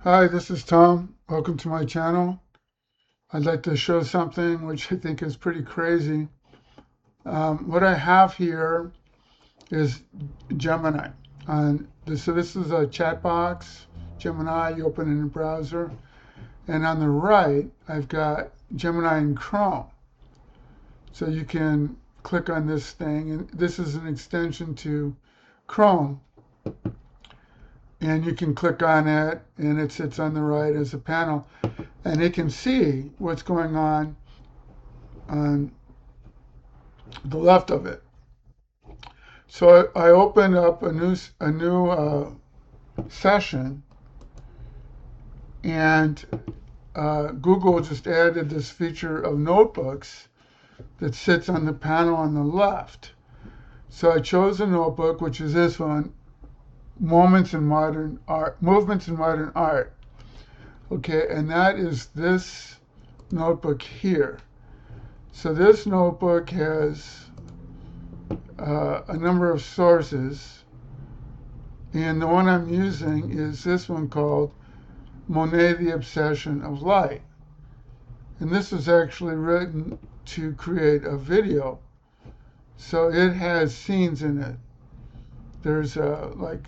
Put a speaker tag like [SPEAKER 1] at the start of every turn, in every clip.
[SPEAKER 1] Hi, this is Tom. Welcome to my channel. I'd like to show something which I think is pretty crazy. What I have here is Gemini. So this is a chat box, Gemini, you open it in a browser. And on the right, I've got Gemini in Chrome. So you can click on this thing, and this is an extension to Chrome. And you can click on it, and it sits on the right as a panel. And it can see what's going on the left of it. So I opened up a new session, and Google just added this feature of notebooks that sits on the panel on the left. So I chose a notebook, which is this one, Movements in Modern Art. Okay, and that is this notebook here. So this notebook has a number of sources, and the one I'm using is this one called Monet, the Obsession of Light. And this was actually written to create a video. So it has scenes in it. There's like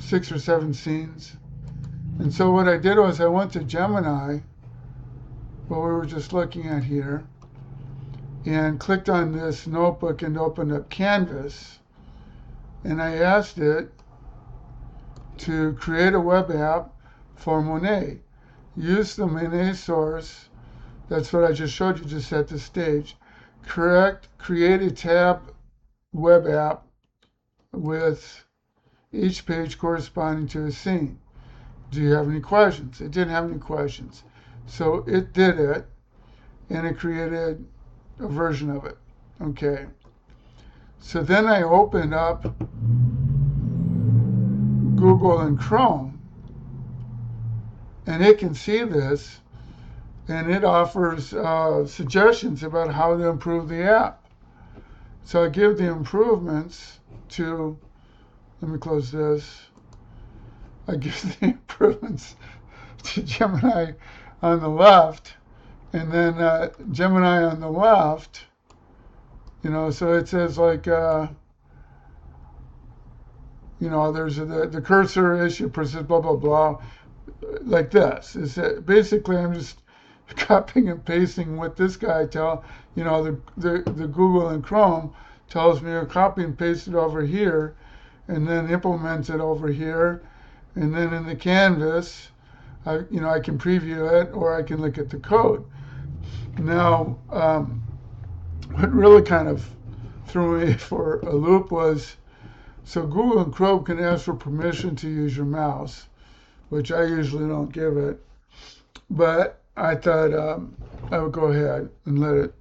[SPEAKER 1] 6 or 7 scenes. And so what I did was I went to Gemini, what we were just looking at here, and clicked on this notebook and opened up Canvas. And I asked it to create a web app for Monet. Use the Monet source. That's what I just showed you, just set the stage. Create a tab web app with each page corresponding to a scene. Do you have any questions? It didn't have any questions. So it did it, and it created a version of it. Okay. So then I opened up Google and Chrome, and it can see this, and it offers suggestions about how to improve the app. So I give the improvements to, let me close this. I give the improvements to Gemini on the left, and then Gemini on the left, so it says like, there's the cursor issue, persist, blah, blah, blah, like this. Basically, I'm just copying and pasting what this guy the Google and Chrome tells me to copy and paste it over here, and then implement it over here. And then in the Canvas, I can preview it, or I can look at the code. Now, what really kind of threw me for a loop was, so Google and Chrome can ask for permission to use your mouse, which I usually don't give it. But I thought I would go ahead and let it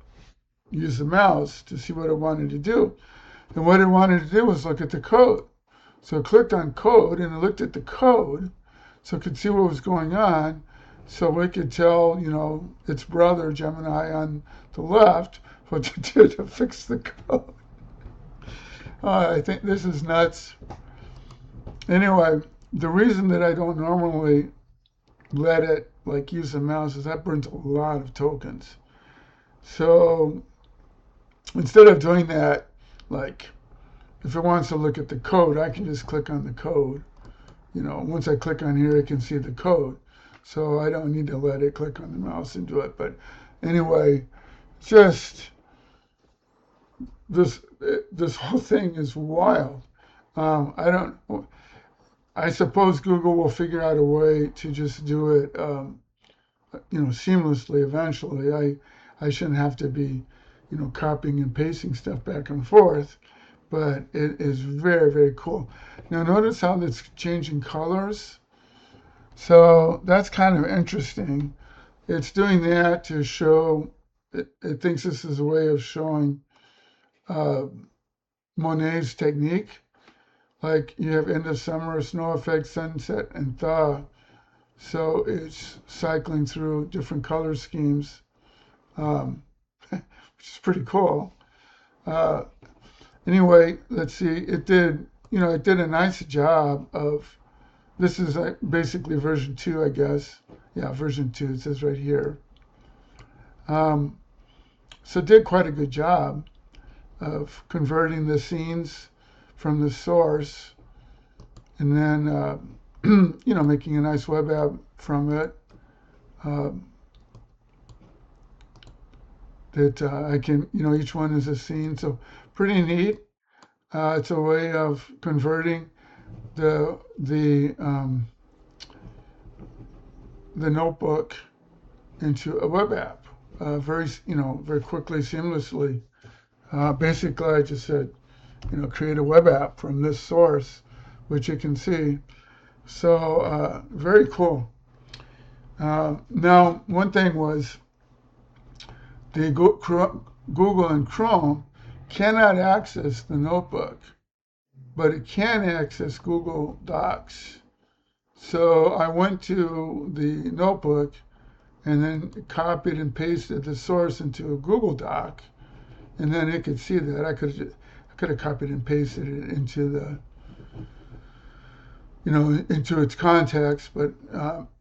[SPEAKER 1] use the mouse to see what it wanted to do. And what it wanted to do was look at the code. So I clicked on code, and it looked at the code, so it could see what was going on. So we could tell, its brother, Gemini, on the left, what to do to fix the code. I think this is nuts. Anyway, the reason that I don't normally let it use the mouse is that burns a lot of tokens. So instead of doing that, if it wants to look at the code, I can just click on the code. Once I click on here, it can see the code. So I don't need to let it click on the mouse and do it. But anyway, just this whole thing is wild. I suppose Google will figure out a way to just do it, seamlessly eventually. I shouldn't have to be, copying and pasting stuff back and forth. But it is very, very cool. Now notice how it's changing colors. So that's kind of interesting. It's doing that to show, it thinks this is a way of showing Monet's technique. Like you have end of summer, snow effect, sunset, and thaw. So it's cycling through different color schemes, which is pretty cool. Anyway, let's see. It did a nice job of this is basically version 2, I guess. Yeah, version 2, it says right here. So it did quite a good job of converting the scenes from the source, and then making a nice web app from it that I can, each one is a scene. So pretty neat. It's a way of converting the notebook into a web app very quickly, seamlessly. Basically, I just said, create a web app from this source, which you can see. So very cool. Now, one thing was the Google and Chrome cannot access the notebook, but it can access Google Docs. So I went to the notebook and then copied and pasted the source into a Google Doc, and then it could see that. I could have copied and pasted it into the into its context, but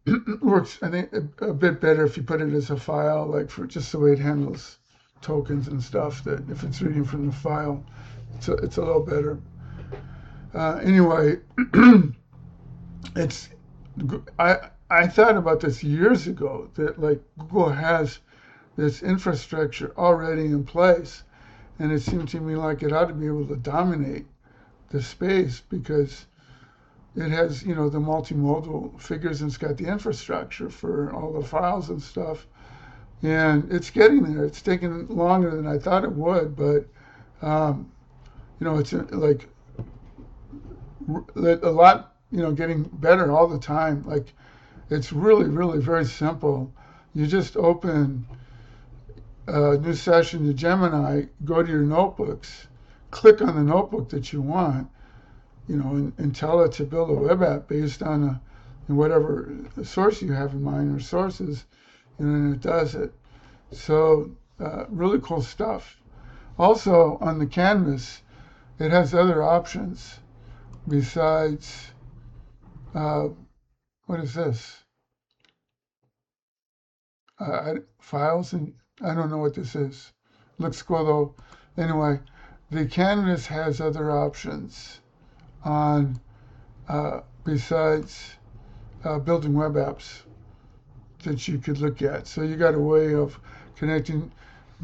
[SPEAKER 1] it works, I think, a bit better if you put it as a file, like for just the way it handles tokens and stuff, that if it's reading from the file, it's a little better. Anyway, I thought about this years ago, that like Google has this infrastructure already in place, and it seemed to me like it ought to be able to dominate the space because it has, the multimodal figures, and it's got the infrastructure for all the files and stuff. And it's getting there. It's taking longer than I thought it would, but, it's like a lot, getting better all the time. Like, it's really, really very simple. You just open a new session to Gemini, go to your notebooks, click on the notebook that you want, and tell it to build a web app based on whatever source you have in mind or sources, and then it does it. So really cool stuff. Also on the canvas, it has other options besides, what is this? Files, and I don't know what this is. Looks cool though. Anyway, the canvas has other options on besides building web apps that you could look at. So you got a way of connecting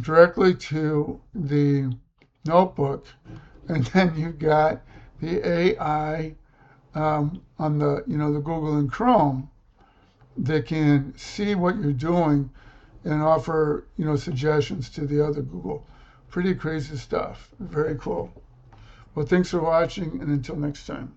[SPEAKER 1] directly to the notebook, and then you've got the AI on the the Google and Chrome that can see what you're doing and offer suggestions to the other Google. Pretty crazy stuff. Very cool. Well, thanks for watching, and until next time.